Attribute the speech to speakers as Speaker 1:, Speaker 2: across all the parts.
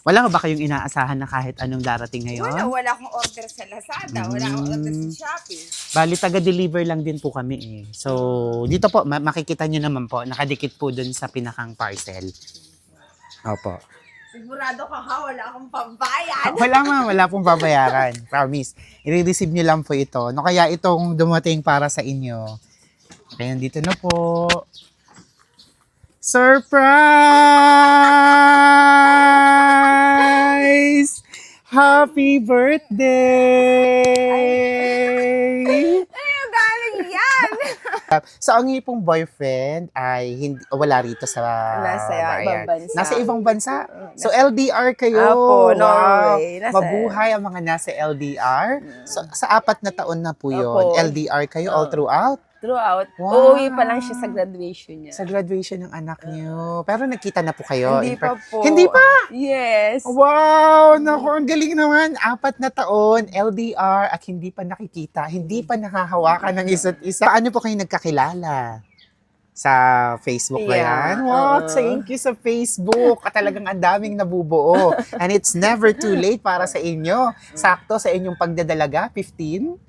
Speaker 1: Wala ba kayong inaasahan na kahit anong darating ngayon?
Speaker 2: Wala akong order sa Lazada, wala akong order sa Shopee.
Speaker 1: Bali, taga-deliver lang din po kami eh. So, dito po, makikita nyo naman po, nakadikit po dun sa pinakang parcel. Opo.
Speaker 2: Sigurado ka ha, wala akong pambayad.
Speaker 1: Wala ma'am, wala pong babayaran. Promise. I-receive nyo lang po ito. No, kaya itong dumating para sa inyo. Kaya dito na po. Surprise! Happy birthday!
Speaker 2: Ay, galing yan!
Speaker 1: So, ang iyong pong boyfriend ay wala rito sa
Speaker 2: Nasa
Speaker 1: bayan.
Speaker 2: ibang bansa.
Speaker 1: Nasa ibang bansa? So, LDR kayo?
Speaker 2: Apo,
Speaker 1: Wow.
Speaker 2: Norway.
Speaker 1: Mabuhay ang mga nasa LDR. So, sa 4 na taon na po yun,
Speaker 2: Apo.
Speaker 1: LDR kayo all throughout?
Speaker 2: Throughout,
Speaker 1: Wow.
Speaker 2: uuwi pa lang siya sa graduation niya.
Speaker 1: Sa graduation ng anak niyo. Pero nagkita na po kayo?
Speaker 2: Hindi pa po.
Speaker 1: Hindi pa?
Speaker 2: Yes.
Speaker 1: Wow! Naku, ang galing naman. 4 na taon, LDR, at hindi pa nakikita, hindi pa nakahawakan ng isa't isa. Paano po kayo nagkakilala? Sa Facebook ba
Speaker 2: Yeah,
Speaker 1: yan? Wow,
Speaker 2: oo.
Speaker 1: thank you sa Facebook. At talagang ang daming nabubuo. And it's never too late para sa inyo. Sakto sa inyong pagdadalaga, 15?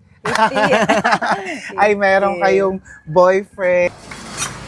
Speaker 1: Ay, meron kayong boyfriend.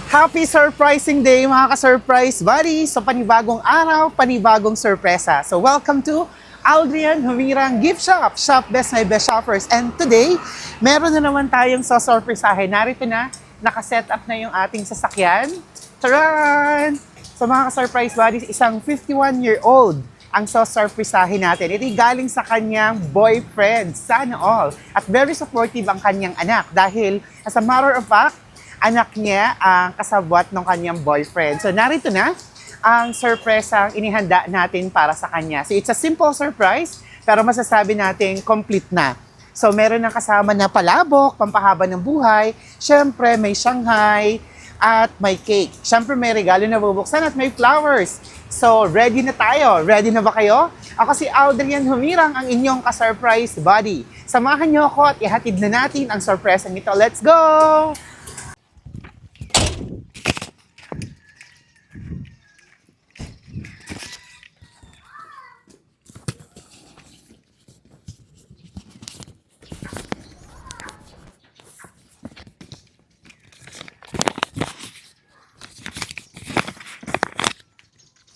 Speaker 1: Happy surprising day mga ka-surprise buddies! So panibagong araw, panibagong sorpresa. So welcome to Aldrian Humirang Gift Shop, Shop Best My Best Shoppers. And today, meron na naman tayong sasorpresahin. Narito na, nakaset up na yung ating sasakyan. Taran! So mga ka-surprise buddies, isang 51-year-old ang sasorpresahin natin. Ito galing sa kanyang boyfriend, sana all. At very supportive ang kanyang anak dahil as a matter of fact, anak niya ang kasabwat ng kanyang boyfriend. So narito na ang surpresang inihanda natin para sa kanya. So it's a simple surprise, pero masasabi natin complete na. So meron ng kasama na palabok, pampahaba ng buhay, syempre may Shanghai, at may cake. Syempre may regalo na bubuksan at may flowers. So ready na tayo? Ready na ba kayo? Ako si Aldrian Humirang, ang inyong ka-surprise buddy. Samahan niyo ako at ihatid na natin ang surpresang ito. Let's go!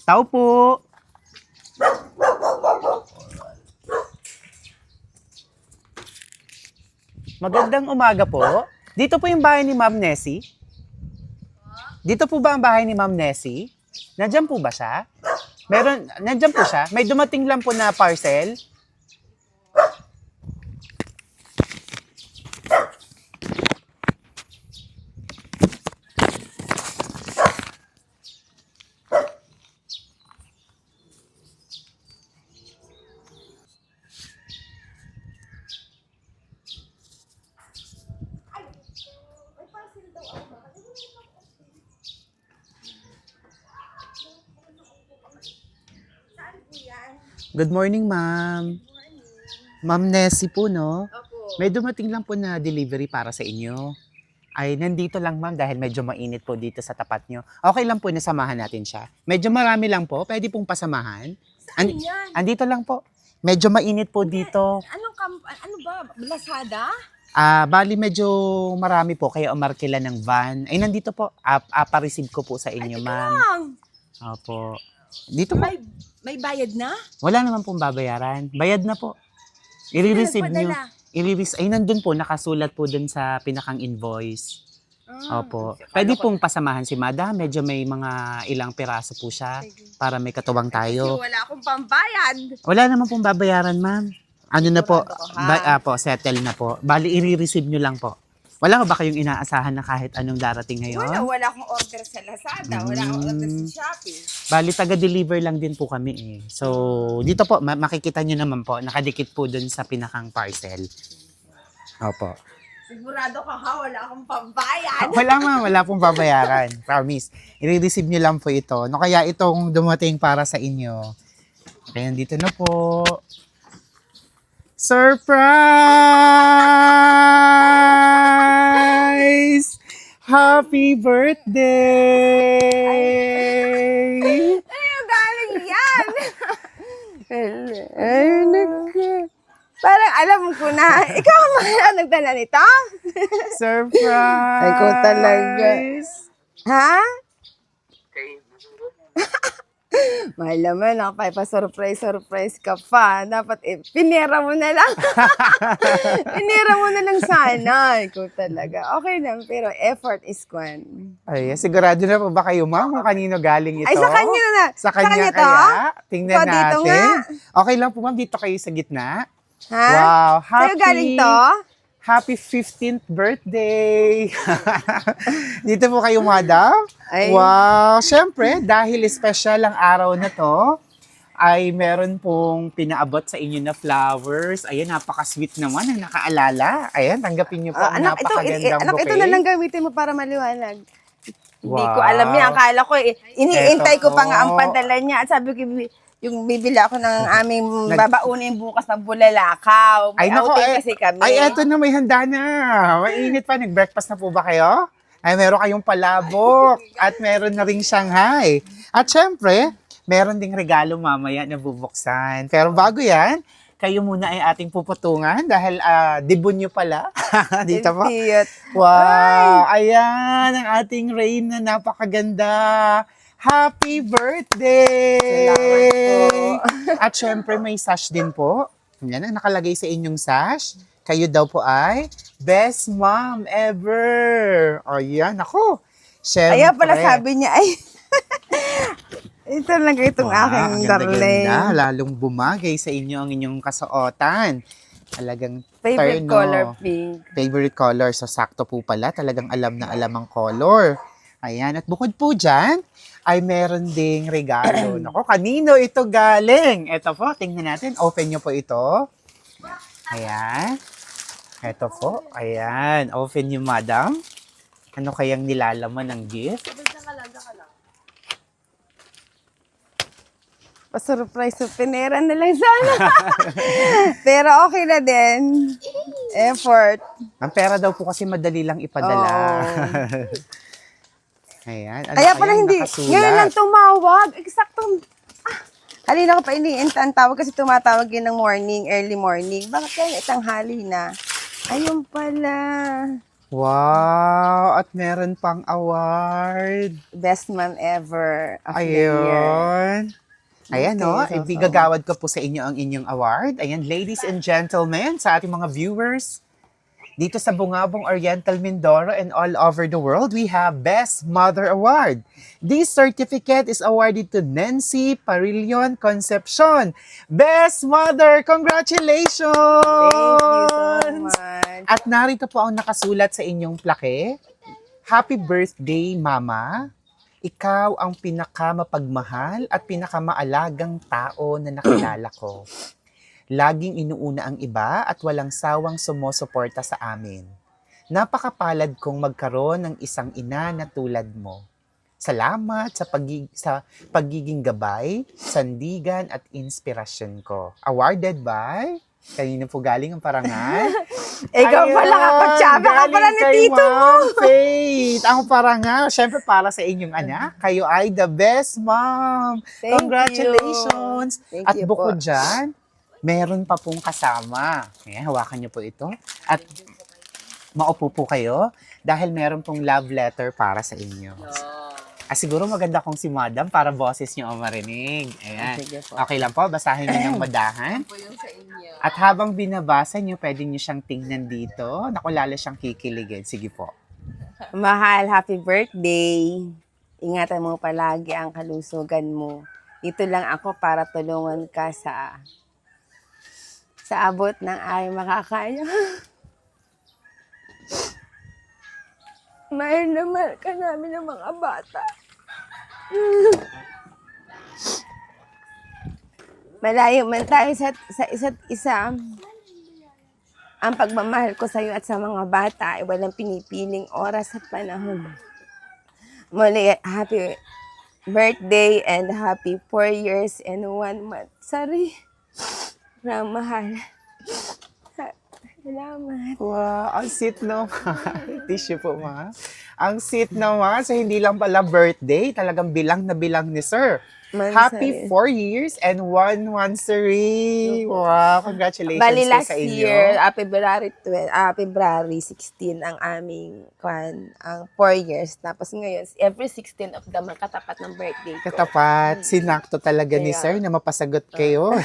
Speaker 1: Tao po! Magandang umaga po. Dito po yung bahay ni Ma'am Nessie. Dito po ba ang bahay ni Ma'am Nessie? Nandiyan po ba siya? Nandiyan po siya? May dumating lang po na parcel. Good morning, ma'am. Ma'am Nessie po, no?
Speaker 2: Opo.
Speaker 1: May dumating lang po na delivery para sa inyo. Ay, nandito lang, ma'am, dahil medyo mainit po dito sa tapat nyo. Okay lang po na samahan natin siya. Medyo marami lang po. Pwede pong pasamahan.
Speaker 2: Saan yan?
Speaker 1: Andito lang po. Medyo mainit po dito.
Speaker 2: Ano ba? Lazada?
Speaker 1: Bali, medyo marami po. Kaya umarkila ng van. Ay, nandito po. Pa-receive ko po sa inyo, ma'am.
Speaker 2: Lang.
Speaker 1: Opo. Dito po.
Speaker 2: May bayad na?
Speaker 1: Wala naman pong babayaran. Bayad na po. I-receive nyo. Ay, nandun po. Nakasulat po dun sa pinakang invoice. Opo. Pwede pong pasamahan si Madam. Medyo may mga ilang piraso po siya para may katuwang tayo.
Speaker 2: Wala akong pambayad.
Speaker 1: Wala naman pong babayaran, ma'am. Ano na po?
Speaker 2: Sigurado
Speaker 1: Po, settle na po. Bali, i-receive nyo lang po. Wala ba kayong inaasahan na kahit anong darating ngayon?
Speaker 2: Wala akong order sa Lazada, wala akong order sa Shopee.
Speaker 1: Bali, taga-deliver lang din po kami eh. So, dito po, makikita nyo naman po, nakadikit po dun sa pinakang parcel. Opo.
Speaker 2: Sigurado ka ha, wala akong pambayad.
Speaker 1: Wala ma'am, wala pong babayaran. Promise. I-receive nyo lang po ito. No, kaya itong dumating para sa inyo. Kaya dito na po. Surprise! Happy birthday!
Speaker 2: Ay, galing yan!
Speaker 3: Ay, naku. Parang alam ko na. Ikaw ang mga nagdala nito?
Speaker 1: Surprise!
Speaker 3: Ay, ko talaga. Ha? Mahal naman, nakapaipa-surprise ka pa. Dapat pinera mo na lang. Pinera mo na lang sana. Ikaw talaga. Okay lang, pero effort is one.
Speaker 1: Ay, sigurado na po ba kayo, ma'am, kung kanino galing ito?
Speaker 3: Ay, sa kanya na.
Speaker 1: Sa kanya
Speaker 3: to?
Speaker 1: kaya? Tingnan
Speaker 3: Ikaw dito
Speaker 1: natin.
Speaker 3: nga.
Speaker 1: Okay lang po, ma'am. Dito kayo sa gitna.
Speaker 3: Ha?
Speaker 1: Wow.
Speaker 3: Sa'yo galing to?
Speaker 1: Happy 15th birthday! Dito po kayo, madam.
Speaker 3: Ay.
Speaker 1: Wow! Siyempre, dahil special ang araw na to, ay meron pong pinaabot sa inyo na flowers. Ayan, napaka-sweet naman ang nakaalala. Ayan, tanggapin niyo po ang
Speaker 3: Anak,
Speaker 1: napakagandang bouquet.
Speaker 3: ito na lang gamitin mo para maliwanag. Hindi ko
Speaker 1: Wow.
Speaker 3: alam yan. Akala ko, iniintay
Speaker 1: Eto
Speaker 3: ko pa nga ang
Speaker 1: po.
Speaker 3: padala niya. At sabi ko, yung bibili ako ng aming babaunin bukas ng bulalakaw. May
Speaker 1: Ay, nako,
Speaker 3: outing kasi kami.
Speaker 1: Ay, eto na, may handa na. Mainit pa. Nag-breakfast na po ba kayo? Ay, meron kayong palabok. At meron na ring Shanghai. At syempre, meron ding regalo mamaya na bubuksan. Pero bago yan, kayo muna ay ating puputungan dahil debut nyo pala. Dito po.
Speaker 3: Cute.
Speaker 1: Wow! Ayan, ang ating rain na napakaganda. Happy birthday!
Speaker 3: Salamat po.
Speaker 1: At syempre may sash din po. Yan ang nakalagay sa inyong sash. Kayo daw po ay best mom ever. O yan, ako. Syempre.
Speaker 3: Kaya pala sabi niya, ay, ito lang itong aking darling.
Speaker 1: Ganda-ganda. Lalong bumagay sa inyo ang inyong kasuotan. Talagang
Speaker 3: Favorite
Speaker 1: terno.
Speaker 3: color, pink.
Speaker 1: Favorite color. So, sakto po pala. Talagang alam na alam ang color. Ayan. At bukod po dyan, ay meron ding regalo. Nako, kanino ito galing? Ito po, tingnan natin. Open nyo po ito. Ayan. Ito po. Ayan. Open nyo, madam. Ano kayang nilalaman ng gift?
Speaker 3: Pa-surprise sa pinera na lang sana. Pero okay na din. Effort.
Speaker 1: Ang pera daw po kasi madali lang ipadala. Ayan. Ano
Speaker 3: Kaya pala
Speaker 1: kayang
Speaker 3: hindi.
Speaker 1: nakasulat?
Speaker 3: Ngayon lang tumawag. Eksaktong. Halina ko pa iniinta ang tawag kasi tumatawag yun ng morning, early morning. Bakit kaya itanghali na? Ayun pala.
Speaker 1: Wow! At meron pang award.
Speaker 3: Best mom ever of the year.
Speaker 1: Ayun. Ayan,
Speaker 3: Okay,
Speaker 1: no?
Speaker 3: so,
Speaker 1: Ibigagawad ko po sa inyo ang inyong award. Ayan, ladies and gentlemen, sa ating mga viewers, dito sa Bungabong Oriental Mindoro and all over the world, we have Best Mother Award. This certificate is awarded to Nancy Parillon Concepcion. Best Mother! Congratulations!
Speaker 3: Thank you so much.
Speaker 1: At narito po ang nakasulat sa inyong plaque. Happy birthday, Mama. Ikaw ang pinakamapagmahal at pinakamaalagang tao na nakilala ko. Laging inuuna ang iba at walang sawang sumusuporta sa amin. Napakapalad kong magkaroon ng isang ina na tulad mo. Salamat sa pagiging gabay, sandigan at inspirasyon ko. Awarded by... Kanino po galing ang parangal?
Speaker 3: Ikaw
Speaker 1: Ayun,
Speaker 3: pala kapatsyaba ka pala ni
Speaker 1: galing kay
Speaker 3: tito mo.
Speaker 1: Ma'am Faith. Ang parangal, syempre para sa inyong anak, kayo ay the best mom.
Speaker 3: Thank
Speaker 1: Congratulations.
Speaker 3: you. Thank
Speaker 1: At
Speaker 3: you
Speaker 1: bukod
Speaker 3: po.
Speaker 1: dyan, meron pa pong kasama. Ayan, hawakan niyo po ito. At maupo po kayo dahil meron pong love letter para sa inyo. Siguro maganda kung si Madam para boses niyo ang marinig. Ayan.
Speaker 3: Sige po.
Speaker 1: Okay lang po, basahin niyo ng madahan. At habang binabasa niyo, pwede niyo siyang tingnan dito. Naku, lalo siyang kikiligin. Sige po.
Speaker 3: Mahal, happy birthday. Ingatan mo palagi ang kalusugan mo. Dito lang ako para tulungan ka sa abot ng ay makakaya. Mahal na mahal ka namin ng mga bata. Malayo man tayo sa isa't isa. Ang pagmamahal ko sa iyo at sa mga bata ay walang pinipiling oras at panahon. Muli, happy birthday and happy 4 years and 1 month. Sorry. Mahal. Salamat.
Speaker 1: Wow, ang sweet naman. Tissue po, ma. Ang sweet naman. So, hindi lang pala birthday. Talagang bilang na bilang ni Sir. Happy 4 years and 1 monthsary. Wow, congratulations
Speaker 3: Bali
Speaker 1: po
Speaker 3: last
Speaker 1: sa inyo.
Speaker 3: year, February 16 ang aming ang 4 years. Tapos ngayon, every 16 of the month, katapat ng birthday ko.
Speaker 1: Katapat, sinakto talaga ni
Speaker 3: Kaya-
Speaker 1: Sir na mapasagot kayo.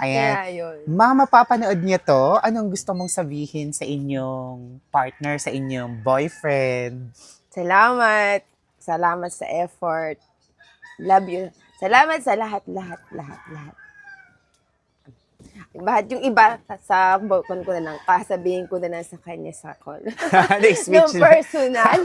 Speaker 1: Ayan.
Speaker 3: Kaya yun.
Speaker 1: Mama, papanood niyo to. Anong gusto mong sabihin sa inyong partner, sa inyong boyfriend?
Speaker 3: Salamat. Salamat sa effort. Love you. Salamat sa lahat. Bahit yung iba, sa boyfriend ko na lang, sabihin ko na lang sa kanya sa call.
Speaker 1: Na-speechless.
Speaker 3: Yung personal.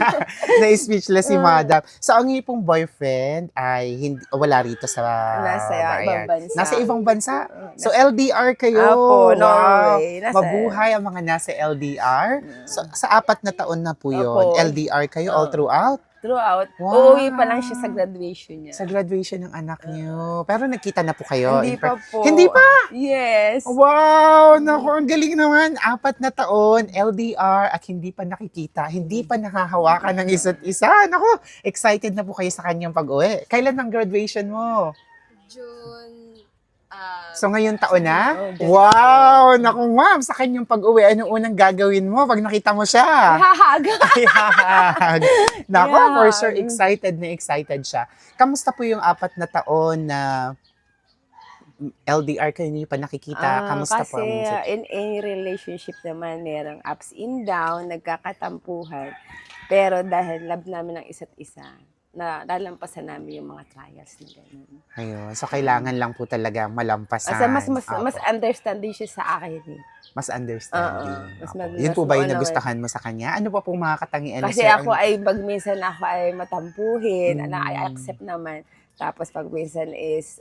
Speaker 1: Na-speechless si Madam. So, ang iyong pong boyfriend ay wala rito sa
Speaker 3: Nasa ibang
Speaker 1: bayan.
Speaker 3: bansa.
Speaker 1: Nasa ibang bansa? So, LDR kayo.
Speaker 3: Apo,
Speaker 1: Wow.
Speaker 3: Norway.
Speaker 1: Mabuhay ang mga nasa LDR. So, sa 4 na taon na po yun.
Speaker 3: Apo.
Speaker 1: LDR kayo all throughout?
Speaker 3: Throughout.
Speaker 1: Wow.
Speaker 3: Uuwi pa lang siya sa graduation niya.
Speaker 1: Sa graduation ng anak niyo. Pero nagkita na po kayo?
Speaker 3: Hindi pa po.
Speaker 1: Hindi pa?
Speaker 3: Yes.
Speaker 1: Wow! Naku, ang galing naman. 4 na taon, LDR, at hindi pa nakikita, hindi pa nakahawakan ng isa't isa. Naku, excited na po kayo sa kanyang pag-uwi. Kailan ang graduation mo?
Speaker 2: June,
Speaker 1: So ngayon taon na?
Speaker 3: Oh, June.
Speaker 1: Wow! Naku ma'am, sa kanyang pag-uwi, anong unang gagawin mo pag nakita mo siya?
Speaker 3: Hahaga.
Speaker 1: Ayan. Naku,
Speaker 3: Ayan.
Speaker 1: for sure, excited siya. Kamusta po yung 4 na taon na LDR kayo hindi pa nakikita? Kamusta po?
Speaker 3: Kasi in any relationship naman, merong ups and down, nagkakatampuhan. Pero dahil love namin ang isa't isa, na lalampasan namin yung mga trials na gano'n.
Speaker 1: Ayun. So, kailangan lang po talaga malampasan.
Speaker 3: Kasi mas
Speaker 1: Opo.
Speaker 3: understanding siya sa akin eh.
Speaker 1: Mas understanding.
Speaker 3: Oo. Mas
Speaker 1: Opo.
Speaker 3: mag-
Speaker 1: Yun po
Speaker 3: mas
Speaker 1: ba yung
Speaker 3: maunawin.
Speaker 1: nagustuhan mo sa kanya? Ano pa pong mga katangian?
Speaker 3: Kasi ako ay, pag minsan ako ay matampuhin, I
Speaker 1: Mm.
Speaker 3: accept naman. Tapos pag minsan is,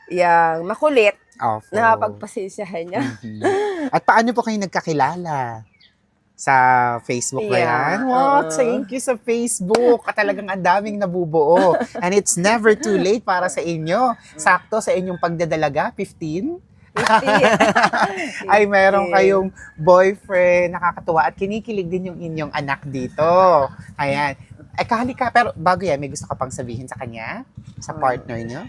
Speaker 3: yung makulit,
Speaker 1: Opo.
Speaker 3: nakapagpasensyahan niya.
Speaker 1: Mhm. At paano po kayo nagkakilala? Sa Facebook ba
Speaker 3: Yeah,
Speaker 1: yan? Wow,
Speaker 3: oo.
Speaker 1: thank you sa Facebook. At talagang ang daming nabubuo. And it's never too late para sa inyo. Sakto sa inyong pagdadalaga, 15. Ay, meron kayong boyfriend, nakakatuwa. At kinikilig din yung inyong anak dito. Ayan. Ay, kahalika. Pero bago yan, may gusto ka pang sabihin sa kanya? Sa partner niyo?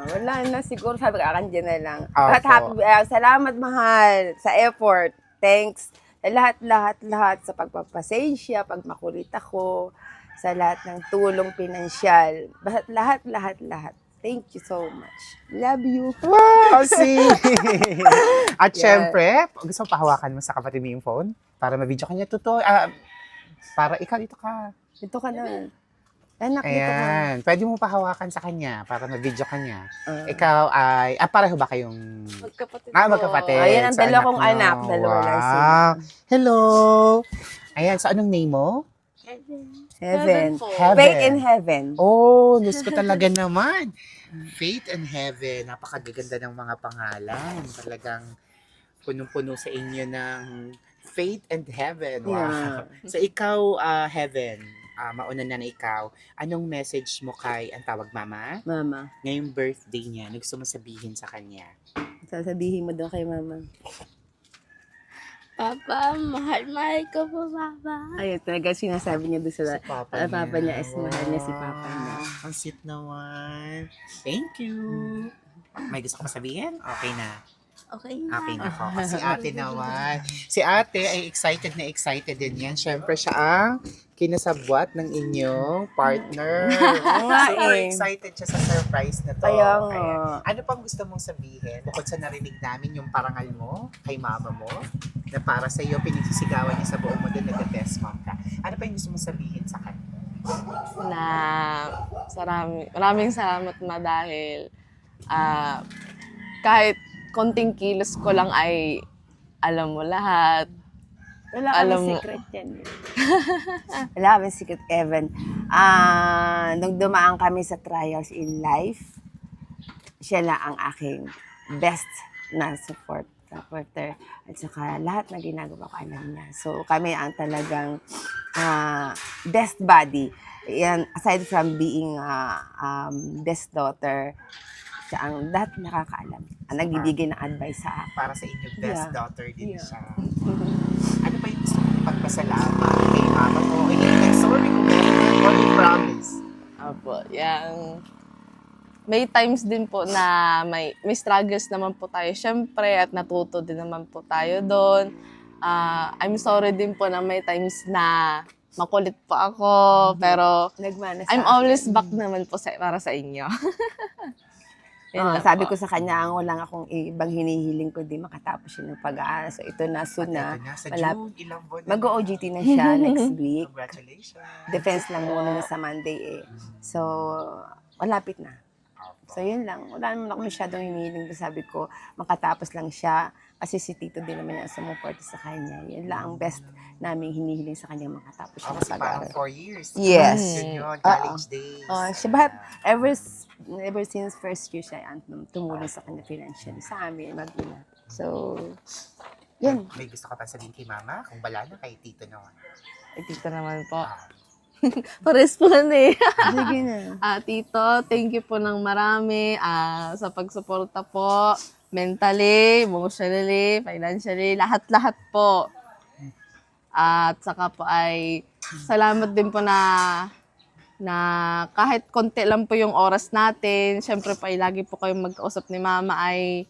Speaker 3: Wala na, siguro sabi ka, dyan na lang.
Speaker 1: Opo.
Speaker 3: At salamat mahal sa effort. Thanks. Lahat sa pagpapasensya, pag makulit ako, sa lahat ng tulong pinansyal. Lahat. Thank you so much. Love you.
Speaker 1: Wow, see? At
Speaker 3: Yeah.
Speaker 1: syempre, gusto mo pahawakan mo sa kapatid mo yung phone? Para ma-video kanya totoo. Para ikaw, dito ka.
Speaker 3: Dito ka na. Anak, dito ka.
Speaker 1: Ayan. Pwede mo pahawakan sa kanya para ma-video kanya.
Speaker 3: Ah.
Speaker 1: Ikaw ay, pareho ba kayong...
Speaker 2: magkapatid
Speaker 1: Magkapatid.
Speaker 3: Ayan ang
Speaker 1: sa
Speaker 3: dalawa kong
Speaker 1: niyo.
Speaker 3: anak. Dalawa lang sila.
Speaker 1: Wow. Hello. Ayan, so anong name mo?
Speaker 3: Heaven.
Speaker 2: po.
Speaker 1: Heaven.
Speaker 3: Faith in heaven.
Speaker 1: Oh, Diyos ko talaga naman. Faith and Heaven. Napakagaganda ng mga pangalan. Talagang punong-puno sa inyo ng Faith and Heaven. Wow.
Speaker 3: Yeah.
Speaker 1: So ikaw, Heaven, mauna na ikaw, anong message mo kay, ang tawag mama?
Speaker 3: Mama.
Speaker 1: Ngayong birthday niya, ano gusto mo sabihin sa kanya?
Speaker 3: Sasabihin mo daw kay mama.
Speaker 2: Papa, mahal ko po, Papa.
Speaker 3: Ayun, talaga sinasabi niya doon sa papa niya is mahal niya si papa niya.
Speaker 1: Ang sweet naman. Thank you. May gusto ko sabihin? Okay na.
Speaker 2: Okay
Speaker 1: Okay na po. Si ate naman. Si ate ay excited na excited din yan. Siyempre siya ang kinasabwat ng inyong partner. Super excited siya sa surprise na to.
Speaker 3: Kaya nga.
Speaker 1: Ayan. Ano pang gusto mong sabihin? Bukod sa narinig namin yung parangal mo kay mama mo, na para sa iyo, pinigsisigawan niya sa buong mundo, nag-best mom ka. Ano pa yung gusto mong sabihin sa kanya?
Speaker 4: Maraming salamat ma dahil kahit konting kilos ko lang ay alam mo lahat.
Speaker 3: Wala
Speaker 4: Alam
Speaker 3: kami
Speaker 4: mo.
Speaker 3: secret yan. Wala kami secret, Evan. Nung dumaan kami sa trials in life, siya lang ang aking best na supporter. At saka lahat na ginagawa ko alam niya. So kami ang talagang best buddy. Yan, aside from being best daughter, siya ang lahat nakakaalam. Ang nagbibigay ng advice sa akin.
Speaker 1: Para sa inyo, best
Speaker 3: Yeah.
Speaker 1: daughter din
Speaker 3: Yeah.
Speaker 1: siya. Ano pa yung gusto mong ipagpasalamat kay mama mo? Sorry kung meron or you promise.
Speaker 4: Opo, yang may times din po na may struggles naman po tayo syempre at natuto din naman po tayo doon. I'm sorry din po na may times na makulit po ako, pero
Speaker 3: Nagmana sa
Speaker 4: I'm always back naman po para sa inyo. Yun lang
Speaker 3: sabi
Speaker 4: po.
Speaker 3: ko sa kanya, wala akong ibang hinihiling ko di makatapos siya ng pag-aaral. So ito na, soon na.
Speaker 1: Ito na, sa
Speaker 3: Malap-
Speaker 1: June, ilang buwan na.
Speaker 3: Mag-OJT na siya next week.
Speaker 1: Congratulations.
Speaker 3: Defense lang muna sa Monday eh. So, malapit na. So, yun lang. Wala naman ako masyadong hinihiling. Sabi ko, makatapos lang siya. Kasi si Tito din naman yung sumuporta sa kanya. Yun lang ang best namin hinihiling sa kanya makatapos siya ng
Speaker 1: Kasi parang
Speaker 3: pag-aaral.
Speaker 1: 4 years.
Speaker 3: Yes.
Speaker 1: Yun yun, college days.
Speaker 3: Siya ba, ever since first year siya, tumulong sa kanya financially sa amin, mag-ina. So, yun.
Speaker 1: May gusto ka pa sabihin kay mama? Kung bala na, kay tito naman.
Speaker 4: Tito naman po. Pares po na eh.
Speaker 3: Sige na.
Speaker 4: Tito, thank you po ng marami sa pagsuporta po. Mentally, emotionally, financially, lahat-lahat po. At saka po ay salamat din po na kahit konti lang po yung oras natin, syempre po ay lagi po kayong mag-usap ni mama ay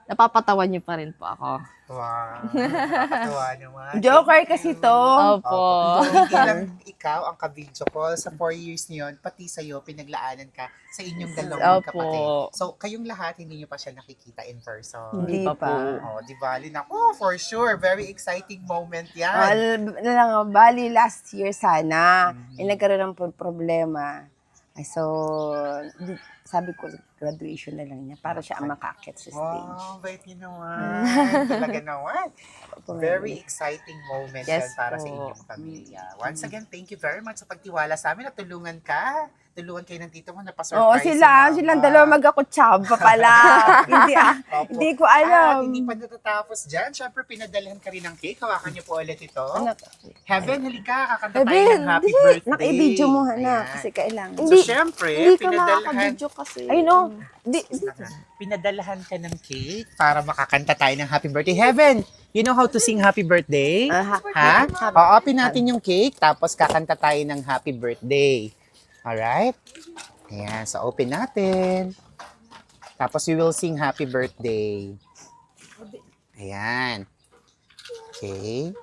Speaker 4: napapatawan niyo pa rin po ako.
Speaker 1: Wow. Nakakatawa naman.
Speaker 3: Joker kasi to.
Speaker 4: Opo.
Speaker 1: Hindi lang ikaw ang ka-video call. Sa 4 years niyon, pati sa'yo, pinaglaanan ka sa inyong dalawang
Speaker 4: Opo.
Speaker 1: kapatid. So, kayong lahat, hindi niyo pa siya nakikita in person.
Speaker 3: Hindi
Speaker 4: pa
Speaker 3: pa.
Speaker 4: po.
Speaker 1: Oh, di bali na. Oh, for sure. Very exciting moment yan.
Speaker 3: Bali last year sana, nagkaroon ng problema. Ay, so, sabi ko, graduation na lang niya para siya ang makakit sa stage.
Speaker 1: Wow, bait niyo naman. Talaga naman. Very exciting moment
Speaker 4: Yes
Speaker 1: yan para sa
Speaker 4: po.
Speaker 1: inyong pamilya. Once again, thank you very much sa pagtiwala sa amin at tulungan ka. Tulungan kayo ng tito mo na pa-surprise.
Speaker 3: Oo,
Speaker 1: si Mama.
Speaker 3: silang dalawa magkakutsaba pala.
Speaker 1: Opo.
Speaker 3: hindi ko alam.
Speaker 1: Hindi pa natatapos dyan. Siyempre, pinadalhan ka rin ng cake. Hawakan niyo po ulit ito. Heaven, halika. Kakanta tayo ng happy birthday.
Speaker 3: Naka-video mo,
Speaker 1: Ayan.
Speaker 3: na, kasi kailangan.
Speaker 1: So, syempre, pinadalhan,
Speaker 4: kasi.
Speaker 3: I know.
Speaker 1: pinadalhan ka ng cake para makakanta tayo ng happy birthday. Heaven, you know how to sing happy birthday? Ha? Oo, natin yung cake, tapos kakanta tayo ng happy birthday. Alright? Ayan, so open natin. Tapos we will sing happy birthday. Ayan. Okay.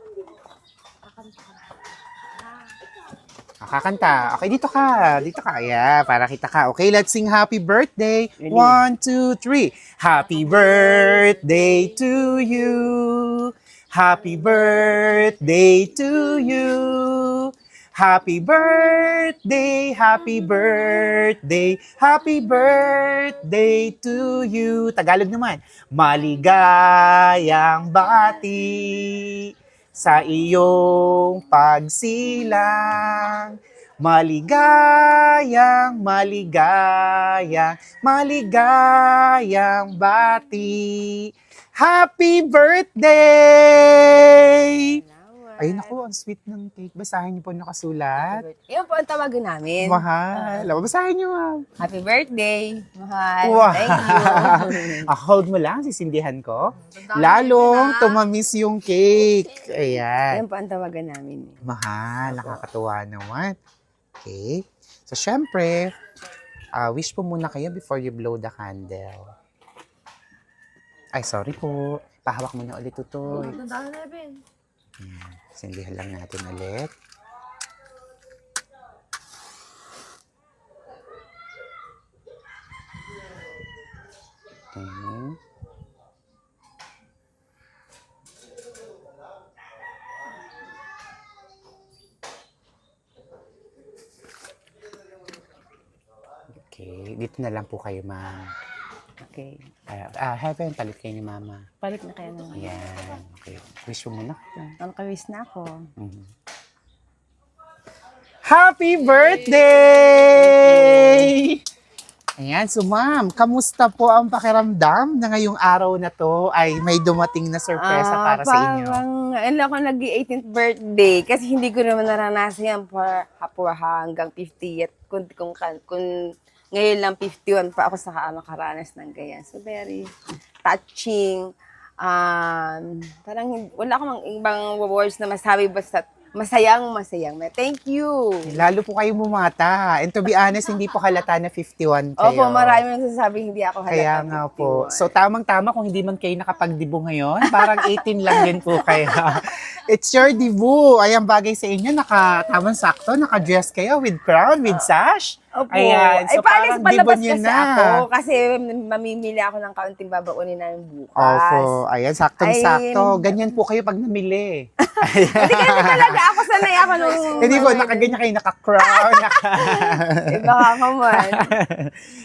Speaker 1: Kakanta. Okay, dito ka. Dito ka. Yeah, para kita ka. Okay, let's sing happy birthday. 1, 2, 3. Happy birthday to you. Happy birthday to you. Happy birthday, happy birthday, happy birthday to you. Tagalog naman. Maligayang bati sa iyong pagsilang. Maligayang, maligayang, maligayang bati. Happy birthday! Ay, naku, ang sweet ng cake. Basahin niyo po nakasulat.
Speaker 3: Yun po ang tawagan namin.
Speaker 1: Mahal. Basahin niyo, ma'am.
Speaker 3: Happy birthday, mahal.
Speaker 1: Wow.
Speaker 3: Thank you.
Speaker 1: Hold mo lang, sisindihan ko. Lalong tumamis yung cake. Ayan.
Speaker 3: Yan po ang tawagan namin.
Speaker 1: Mahal, nakakatuwa naman. Okay. So, syempre, wish po muna kayo before you blow the candle. Ay, sorry po. Pahawak mo na ulit ito. Sindihan lang natin ulit. Okay. Okay, dito na lang po kayo, ma'am.
Speaker 3: Okay.
Speaker 1: Heaven, palit kayo ni mama.
Speaker 3: Palit na kayo naman.
Speaker 1: Ayan. Okay. Wish mo muna.
Speaker 3: Ang kawis na ako.
Speaker 1: Happy birthday! Ayan, so ma'am, kamusta po ang pakiramdam na ngayong araw na to ay may dumating na sorpresa para sa inyo?
Speaker 3: Parang, ano ako nag-18th birthday kasi hindi ko naman naranasan yan for hanggang 50th. Kung ngayon lang 51 pa ako sa makaranas ng ganyan. So, very touching. Parang wala akong ibang words na masabi basta masayang. Thank you.
Speaker 1: Lalo po kayong bumata. And to be honest, hindi po halata na 51 kayo.
Speaker 3: Opo, marami nagsasabing hindi ako halata.
Speaker 1: Kaya nga po. So, tamang-tama kung hindi man kayo nakapagdibo ngayon. Parang 18 lang din po kayo. It's your dibu. Ay, ang bagay sa inyo. Tamang sakto. Naka-dress kayo with crown, with sash.
Speaker 3: Opo.
Speaker 1: Ayan. So, parang dibo
Speaker 3: palabas
Speaker 1: nyo
Speaker 3: kasi
Speaker 1: na.
Speaker 3: ako. Kasi mamimili ako ng kaunting babaunin namin bukas.
Speaker 1: Opo. Ayan, saktong-sakto. Ganyan po kayo pag namili.
Speaker 3: Hindi kasi talaga ako sanay ako nung...
Speaker 1: Hindi po, nakaganyan kayo, naka-crown.
Speaker 3: Iba ka man.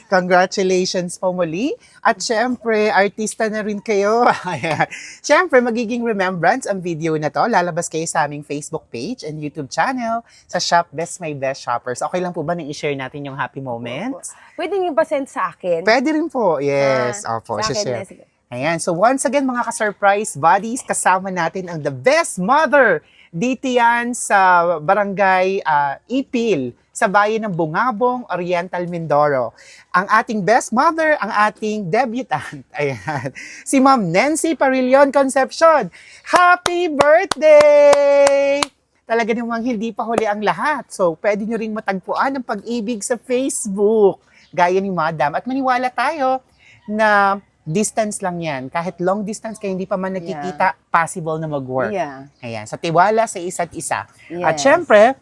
Speaker 1: Congratulations po muli. At syempre, artista na rin kayo. Ayan. Syempre, magiging remembrance ang video na to. Lalabas kayo sa aming Facebook page and YouTube channel sa Shop Best My Best Shoppers. Okay lang po ba na i-share natin yung happy moments?
Speaker 3: Pwede niyo pa send sa akin?
Speaker 1: Pwede rin po. Yes. Opo,
Speaker 3: sa akin
Speaker 1: share.
Speaker 3: na, sige.
Speaker 1: Ayan. So once again, mga ka-surprise buddies, kasama natin ang the best mother. Dito yan sa barangay Ipil, sa bayan ng Bungabong, Oriental, Mindoro. Ang ating best mother, ang ating debutant. Ayan. Si Ma'am Nancy Parillon Concepcion. Happy birthday! Talaga namang hindi pa huli ang lahat. So, pwede nyo ring matagpuan ang pag-ibig sa Facebook. Gaya ni Madam. At maniwala tayo na distance lang yan. Kahit long distance kayo hindi pa man nakikita, possible na mag-work.
Speaker 3: Yeah.
Speaker 1: Ayan. Sa tiwala sa isa't isa.
Speaker 3: Yes.
Speaker 1: At syempre,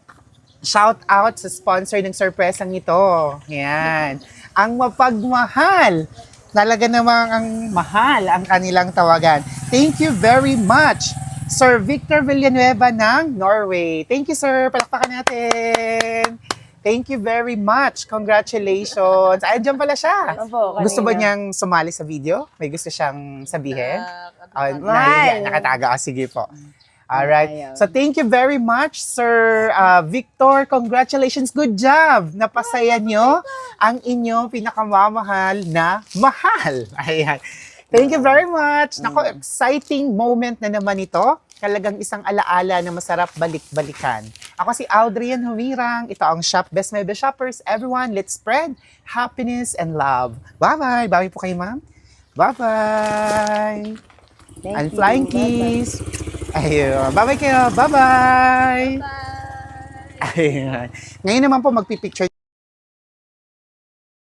Speaker 1: shout out sa sponsor ng sorpresang ito. Ayan. Ang mapagmahal. Talaga namang ang mahal ang kanilang tawagan. Thank you very much, Sir Victor Villanueva ng Norway. Thank you, sir. Palakpakan natin. Thank you very much. Congratulations. Ay, dyan pala siya.
Speaker 3: Opo, kanina.
Speaker 1: Gusto ba niyang sumali sa video? May gusto siyang sabihin?
Speaker 3: Mahal.
Speaker 1: Nakataga. Sige po. Alright.
Speaker 3: Ayaw.
Speaker 1: So, thank you very much, Sir Victor. Congratulations. Good job. Napasaya nyo ang inyong pinakamamahal na mahal. Ayan. Thank you very much. Nako, exciting moment na naman ito. Talagang isang alaala na masarap balik-balikan. Ako si Audrian Humirang. Ito ang Shop Best My Best Shoppers. Everyone, let's spread happiness and love. Bye-bye. Bawi po kayo, ma'am. Bye-bye.
Speaker 3: Thank
Speaker 1: And
Speaker 3: you.
Speaker 1: flying
Speaker 3: Bye-bye.
Speaker 1: kiss. Ayun. Bye-bye kayo. Bye-bye. Ayun. Ngayon naman po magpipicture